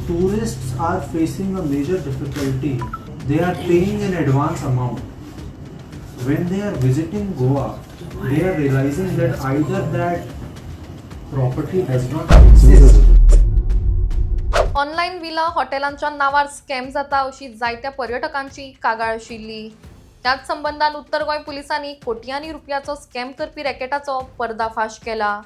tourists are facing a major difficulty. They are paying an advance amount. When they are visiting Goa, they are realizing that either that property does not exist. Online villa हॉटेलांच्या नावार scam जाता अशी जायत्या पर्यटकांची कागाळ आशिल्ली. त्याच संबंधान उत्तर गोंय पुलिसांनी कोट्यांनी रुपयाचो स्कॅम करपी रॅकेटाचो पर्दाफाश केला.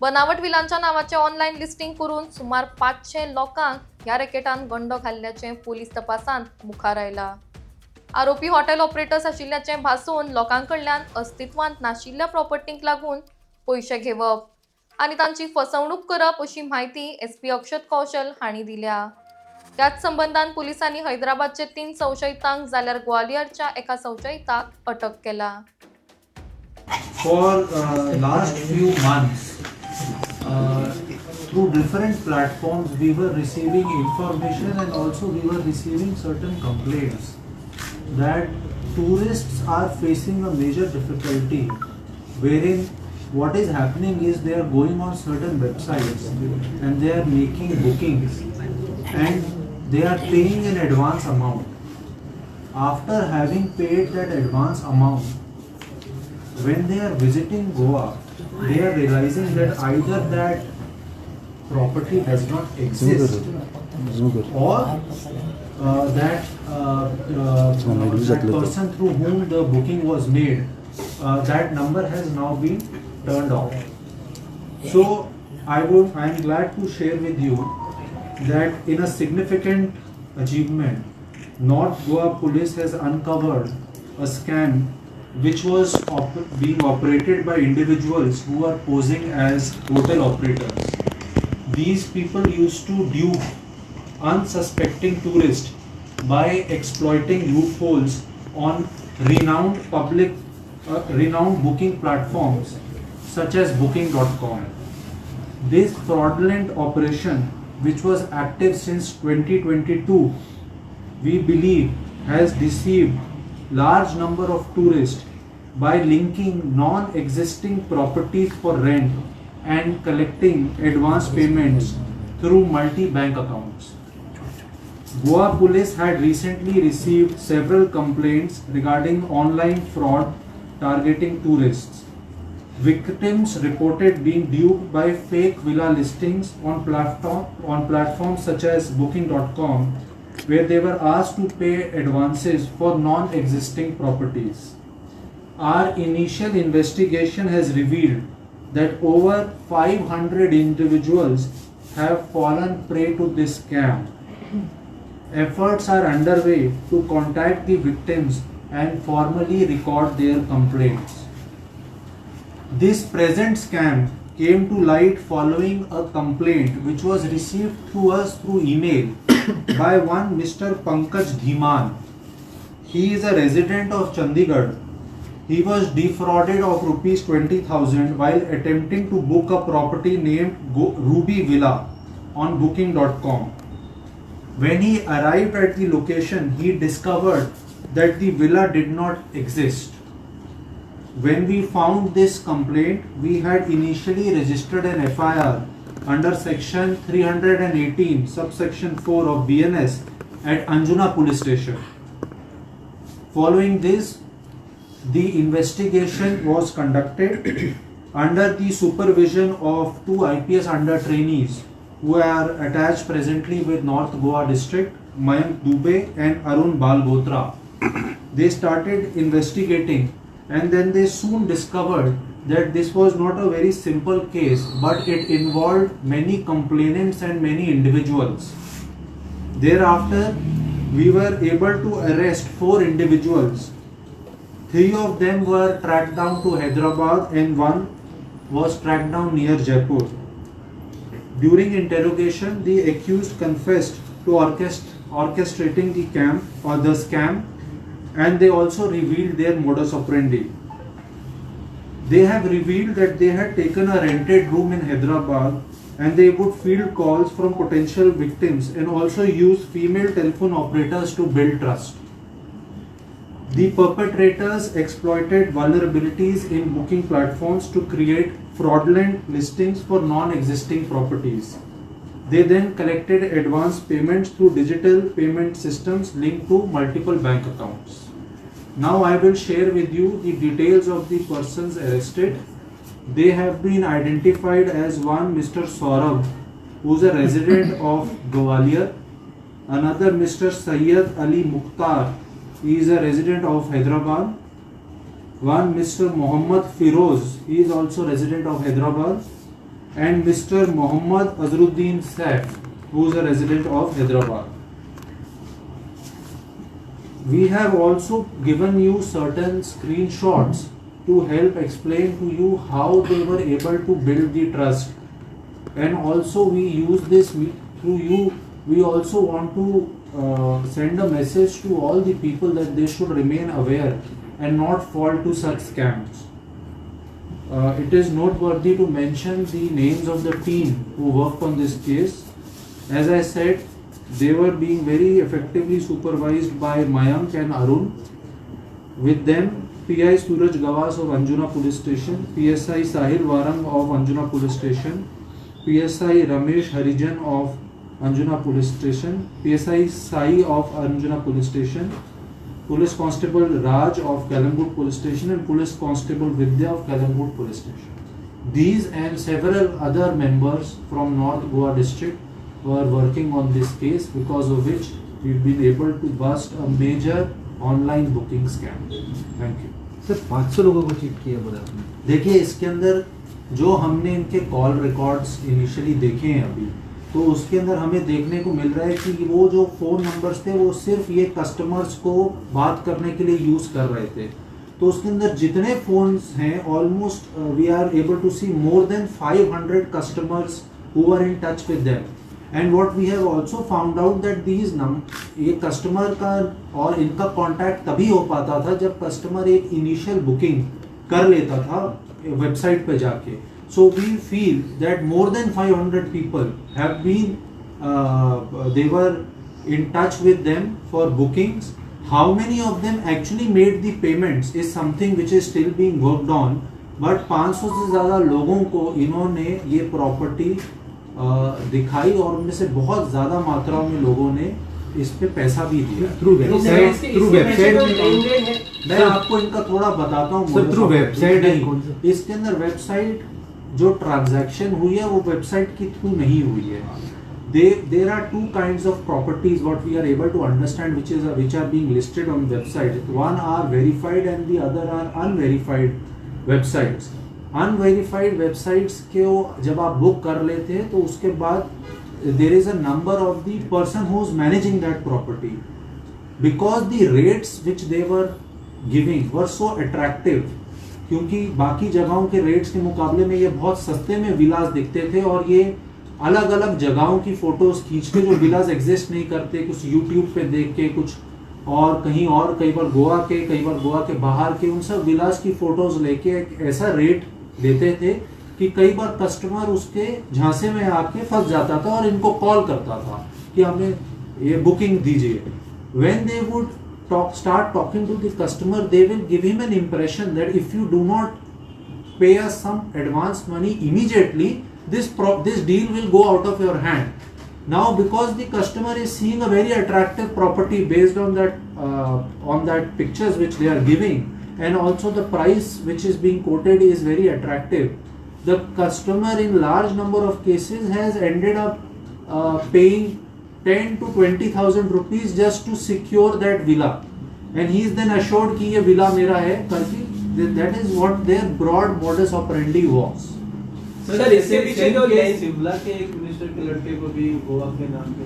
बनावट विलांच्या नावाचे ऑनलाईन लिस्टिंग करून सुमार 500 लोकांक ह्या रॅकेटान गंडो घाल्ल्याचे पोलीस तपासांत मुखार आयला. आरोपी हॉटेल ऑपरेटर्स आशिल्ल्याचे भासून लोकांकडल्यान अस्तित्वांत नाशिल्ल्या प्रॉपर्टींक लागून पयशे घेवप आणि तांची फसवणूक करप अशी माहिती SP अक्षत कौशल हांणी दिल्या. त्याच संबंधान पुलिसांनी हैदराबादचे 3 संशयितांक जाल्यार ग्वालियरच्या एका संशयिताक अटक केला. For last few months, through different platforms, we were receiving information and also we were receiving certain complaints that tourists are facing a major difficulty, wherein what is happening is they are going on certain websites and they are making bookings and they are paying an advance amount. After having paid that advance amount, when they are visiting Goa, they are realizing that either that property does not exist or that person through whom the booking was made, that number has now been turned off. So I am glad to share with you that in a significant achievement, North Goa Police has uncovered a scam which was being operated by individuals who are posing as hotel operators. These people used to dupe unsuspecting tourists by exploiting loopholes on renowned booking platforms such as booking.com. This fraudulent operation, which was active since 2022, we believe has deceived large number of tourists by linking non-existing properties for rent and collecting advance payments through multi-bank accounts. Goa Police had recently received several complaints regarding online fraud targeting tourists. Victims reported being duped by fake villa listings on platforms such as booking.com, where they were asked to pay advances for non-existing properties. Our initial investigation has revealed that over 500 individuals have fallen prey to this scam. Efforts are underway to contact the victims and formally record their complaints. This present scam came to light following a complaint which was received through us through email by one Mr. Pankaj Dhiman. He is a resident of Chandigarh. He was defrauded of rupees 20,000 while attempting to book a property named Ruby Villa on booking.com. When he arrived at the location, he discovered that the villa did not exist. When we found this complaint, we had initially registered an FIR under section 318 subsection 4 of BNS at Anjuna police station. Following this, the investigation was conducted under the supervision of 2 IPS under trainees who are attached presently with North Goa district, Mayank Dubey and Arun Balbotra. They started investigating and then they soon discovered that this was not a very simple case, but it involved many complainants and many individuals. Thereafter, we were able to arrest 4 individuals. 3 of them were tracked down to Hyderabad and 1 was tracked down near Jaipur. During interrogation, the accused confessed to orchestrating the scam, and they also revealed their modus operandi. They have revealed that they had taken a rented room in Hyderabad and they would field calls from potential victims and also use female telephone operators to build trust. The perpetrators exploited vulnerabilities in booking platforms to create fraudulent listings for non-existing properties. They then collected advance payments through digital payment systems linked to multiple bank accounts. Now I will share with you the details of the persons arrested. They have been identified as one Mr. Saurabh, who is a resident of Gwalior. Another Mr. Sayyid Ali Mukhtar, he is a resident of Hyderabad. One Mr. Muhammad Firoz, he is also resident of Hyderabad. And Mr. Muhammad Azruddin Saif, who is a resident of Hyderabad. We have also given you certain screenshots to help explain to you how they were able to build the trust. And also we use this through you. We also want to send a message to all the people that they should remain aware and not fall to such scams. It is noteworthy to mention the names of the team who worked on this case. As I said, they were being very effectively supervised by Mayank and Arun. With them, PI Suraj Gawas of Anjuna Police Station, PSI Sahil Warang of Anjuna Police Station, PSI Ramesh Harijan of Anjuna Police Station, PSI Sai of Anjuna Police Station, Police Constable Raj of Kalamgut Police Station and Police Constable Vidya of Kalamgut Police Station. These and several other members from North Goa district were working on this case, because of which we've been able to bust a major online booking scam. Thank you. Sir 500 लोगों को cheat किया बोला आपने। देखिए, इसके अंदर जो हमने इनके कॉल रिकॉर्ड्स इनिशियली देखे हैं अभी, तो उसके अंदर हमें देखने को मिल रहा है कि वो जो फ़ोन नंबर्स थे वो सिर्फ ये कस्टमर्स को बात करने के लिए यूज़ कर रहे थे। तो उसके अंदर जितने फ़ोन्स हैं, almost we are able to see more than 500 customers who are in touch with them. And what we have also found out that ये कस्टमर का और इनका कांटेक्ट तभी हो पाता था जब कस्टमर एक इनिशियल बुकिंग कर लेता था वेबसाइट पे जाके। So we feel that more than 500 people have been, they were in touch with them for bookings. How many of them actually made the payments is something which is still being worked on. But 500 से ज़्यादा लोगों को इन्होंने ये property दिखाई और उनमें से बहुत ज़्यादा मात्राओं में लोगों ने इस पे पैसा भी दिया। थ्रू वेबसाइट मैं आपको इनका थोड़ा बताता हूँ। थ्रू वेबसाइट नहीं, इसके अंदर वेबसाइट जो ट्रांजैक्शन हुई है वो वेबसाइट के थ्रू नहीं हुई है। There are two kinds of properties what we are able to understand which are being listed on website. One are verified and the other are unverified websites. Unverified websites के जब आप book कर लेते हैं तो उसके बाद there is a number of the person who is managing that property, because the rates which they were giving were so attractive, क्योंकि बाकी जगहों के रेट्स के मुकाबले में ये बहुत सस्ते में विलास दिखते थे और ये अलग अलग जगहों की फोटोज खींच के, जो विलास एग्जिस्ट नहीं करते, कुछ यूट्यूब पे देख के, कुछ और कहीं और, कई बार गोवा के, कई बार गोवा के बाहर के, उन सब विलास की फोटोज लेके एक ऐसा रेट देते थे कि कई बार कस्टमर उसके झांसे में आके फंस जाता था और इनको कॉल करता था कि हमें ये बुकिंग दीजिए। When they would start talking to the customer, they will give him an impression that if you do not pay us some advance money immediately, this deal will go out of your hand. Now, because the customer is seeing a very attractive property based on that pictures which they are giving, and also the price which is being quoted is very attractive, the customer in large number of cases has ended up paying 10 to 20,000 rupees just to secure that villa, and he is then assured कि ये villa मेरा है करके। That is what their broad modus operandi was. Sir इसके पीछे जो ये शिमला के एक मिनिस्टर के लड़के को भी गोवा के नाम पे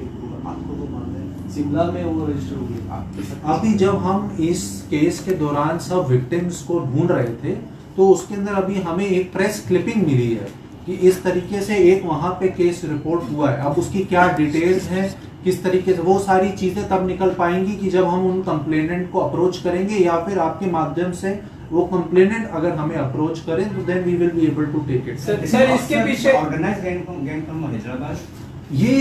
आपको को मालूम है, शिमला में वो रजिस्टर हो गया। अभी जब हम इस केस के दौरान सब विक्टिम्स को ढूंढ रहे थे तो उसके अंदर अभी हमें एक प्रेस क्लिपिंग मिली है कि इस तरीके से एक वहां पे केस रिपोर्ट हुआ है। अब उसकी क्या डिटेल्स हैं, किस तरीके से, वो सारी चीजें तब निकल पाएंगी कि जब हम उन कंप्लेनेंट को अप्रोच करेंगे या फिर आपके माध्यम से वो कंप्लेनेंट अगर हमें अप्रोच करें तो then we will be able to take it. Sir इसके पीछे ऑर्गेनाइज्ड गैंग फ्रॉम हैदराबाद, ये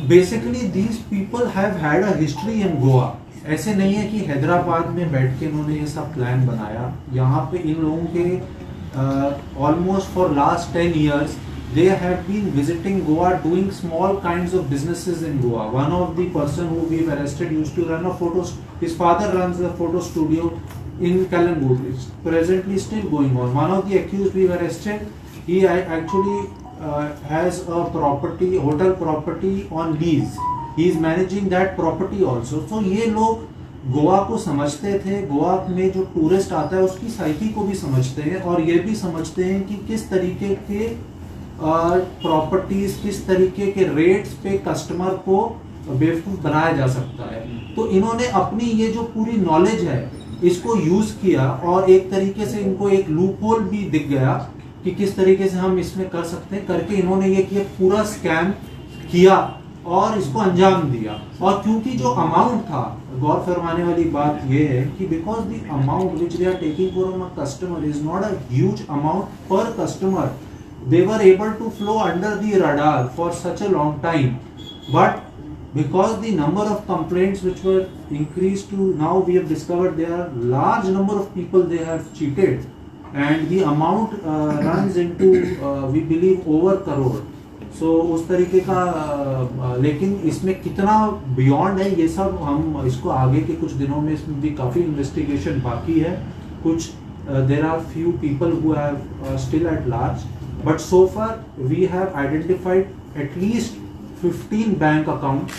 basically these people have had a history in Goa. ऐसे नहीं है कि हैदराबाद में बैठ के इन्होंने ये सब प्लान बनाया। यहाँ पे इन लोगों के almost for last 10 years they have been visiting Goa, doing small kinds of businesses in Goa. One of the person who we've arrested used to run a his father runs a photo studio in Kalangut. It's presently still going on. One of the accused we've arrested, he actually has a property, hotel property on lease. He is managing that property also. So ये लोग गोवा को समझते थे, गोवा में जो tourist आता है उसकी साइकी को भी समझते हैं और ये भी समझते हैं कि किस तरीके के प्रॉपर्टीज, किस तरीके के रेट्स पे कस्टमर को बेवकूफ बनाया जा सकता है। तो इन्होंने अपनी ये जो पूरी नॉलेज है इसको यूज किया और एक तरीके से इनको एक लूप होल भी दिख गया कि किस तरीके से हम इसमें कर सकते हैं, करके इन्होंने ये किया, पूरा स्कैम किया और इसको अंजाम दिया। और क्योंकि जो अमाउंट था, गौर फरमाने वाली बात ये है कि because the amount which they are taking from a customer is not a huge amount per customer, they were able to flow under the radar for such a long time, but because the number of complaints which were increased to now, we have discovered there are large number of people they have cheated and the amount runs into we believe over crore. So उस तरीके का लेकिन इसमें कितना beyond है ये सब हम इसको आगे के कुछ दिनों में इसमें भी काफ़ी इन्वेस्टिगेशन बाकी है। कुछ there are few people who have still at large, but so far we have identified at least 15 bank accounts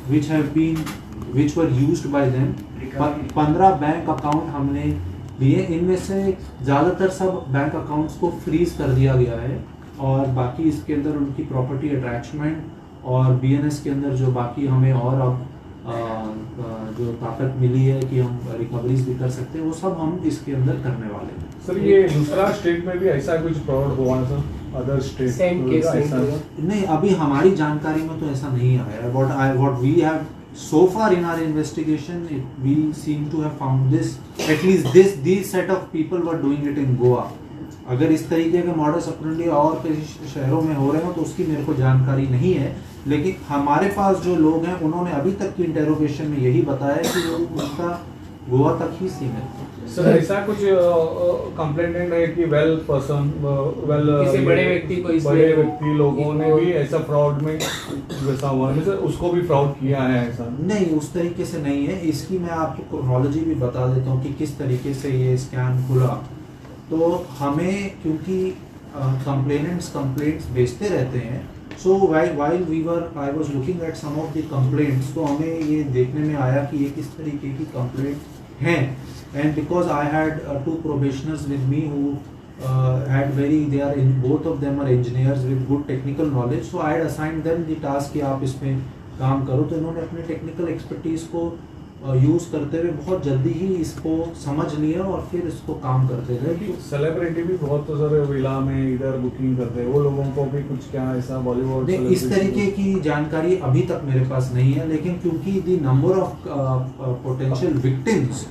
which were used by them. 15 bank account हमने लिए, इनमें से ज़्यादातर सब बैंक अकाउंट्स को फ्रीज कर दिया गया है और बाकी इसके अंदर उनकी प्रॉपर्टी अटैचमेंट और BNS के अंदर जो बाकी हमें और अब जो ताकत मिली है कि हम रिकवरीज भी कर सकते हैं वो सब हम इसके अंदर करने वाले हैं। सर ये दूसरा स्टेट में भी ऐसा कुछ फ्रॉड हुआ है sir? Other state Same case, ऐसा नहीं, अभी हमारी जानकारी में तो ऐसा नहीं आया है। what we have so far in our investigation, we seem to have found this, at least these set of people were doing it in Goa. अगर इस तरीके के मॉडस ऑपरेंडी और किसी शहरों में हो रहे हो तो उसकी मेरे को जानकारी नहीं है, लेकिन हमारे पास जो लोग हैं उन्होंने अभी तक की इंटेरोगेशन में यही बताया कि वो उसका गोवा तक ही सीमित है। सर ऐसा कुछ कंप्लेंट है कि किसी बड़े व्यक्ति को इसमें बड़े व्यक्ति लोगों ने भी ऐसा फ्रॉड में वैसा हुआ है, सर उसको भी फ्रॉड किया है ऐसा? नहीं, उस तरीके से नहीं है। इसकी मैं आपको क्रोनोलॉजी भी बता देता हूँ कि किस तरीके से ये स्कैम खुला। तो हमें क्योंकि कंप्लेंट्स भेजते रहते हैं, सो while I was looking at some of the complaints, तो हमें ये देखने में आया कि ये किस तरीके की कंप्लेंट हैं, and because I had 2 probationers with me who both of them are engineers with good technical knowledge, so I had assigned them the task कि आप इसमें काम करो। तो इन्होंने अपने टेक्निकल एक्सपर्टीज को यूज करते हुए बहुत जल्दी ही इसको समझ लिया और फिर इसको काम करते रहे। सेलिब्रिटी भी बहुत तो सर विला में इधर बुकिंग करते हैं, वो लोगों को भी कुछ क्या ऐसा बॉलीवुड इस तरीके की जानकारी अभी तक मेरे पास नहीं है, लेकिन क्योंकि the number of potential victims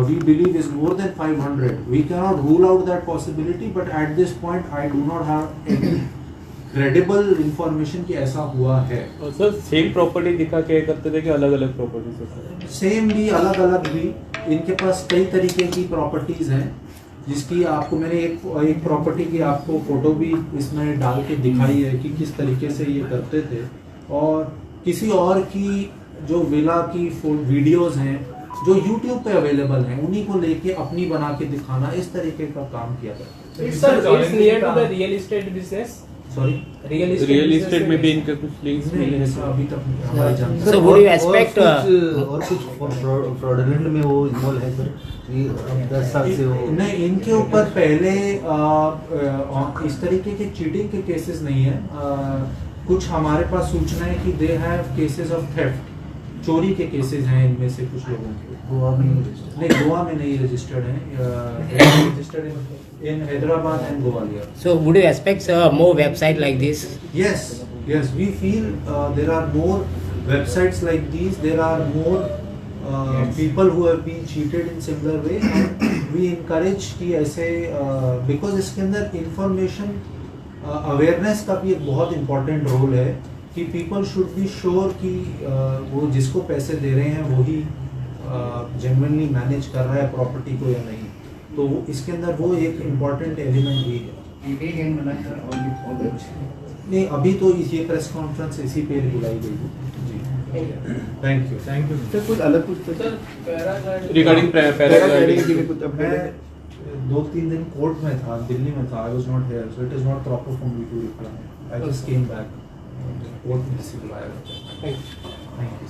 we believe is more than 500, we cannot rule out that possibility, but at this point I do not have any credible information कि ऐसा हुआ है। और सर सेम प्रॉपर्टी दिखा के करते थे कि अलग अलग प्रॉपर्टी से? सेम भी अलग अलग भी, इनके पास कई तरीके की प्रॉपर्टीज हैं जिसकी आपको मैंने एक प्रॉपर्टी की आपको फोटो भी इसमें डाल के दिखाई है कि किस तरीके से ये करते थे। और किसी और की जो विला की वीडियोस हैं जो YouTube पे अवेलेबल हैं उन्हीं को लेके अपनी बना के दिखाना, इस तरीके का काम किया जाता है। It's near to the real estate business. Sorry, real estate में भी इनके कुछ लिंक्स मिले हैं? अभी तक हमारी जानकारी। So would you expect और कुछ फ्रॉडलेंट में वो इन्वॉल्व है सर? ये 10 साल से वो नहीं, इनके ऊपर पहले इस तरीके के चीटिंग के केसेस नहीं है। कुछ हमारे पास सूचना है कि they have cases of theft, चोरी के केसेस हैं इनमें से कुछ लोगों के। गोवा में गोवा में नहीं रजिस्टर्ड है, registered in Hyderabad and Gwalior. So would you expect more website like this? Yes, we feel there are more websites like these, there are more people who have been cheated in similar way, and we encourage कि ऐसे because इसके अंदर information awareness का भी एक बहुत important role है कि people should be sure कि वो जिसको पैसे दे रहे हैं वही genuinely मैनेज कर रहा है प्रॉपर्टी को या नहीं। तो इसके अंदर वो एक इम्पॉर्टेंट एलिमेंट भी है। एक एंड बना सर और कुछ नहीं, अभी तो ये प्रेस कॉन्फ्रेंस इसी पे बुलाई गई है जी। Thank you. सर कुछ अलग कुछ रिगार्डिंग पैराग्लाइडिंग के लिए कुछ मैं अपडेट 2-3 दिन कोर्ट में था, दिल्ली में था, I was not here, so it is not proper for me to reply. I just came back, court में से बुलाया। Thank you.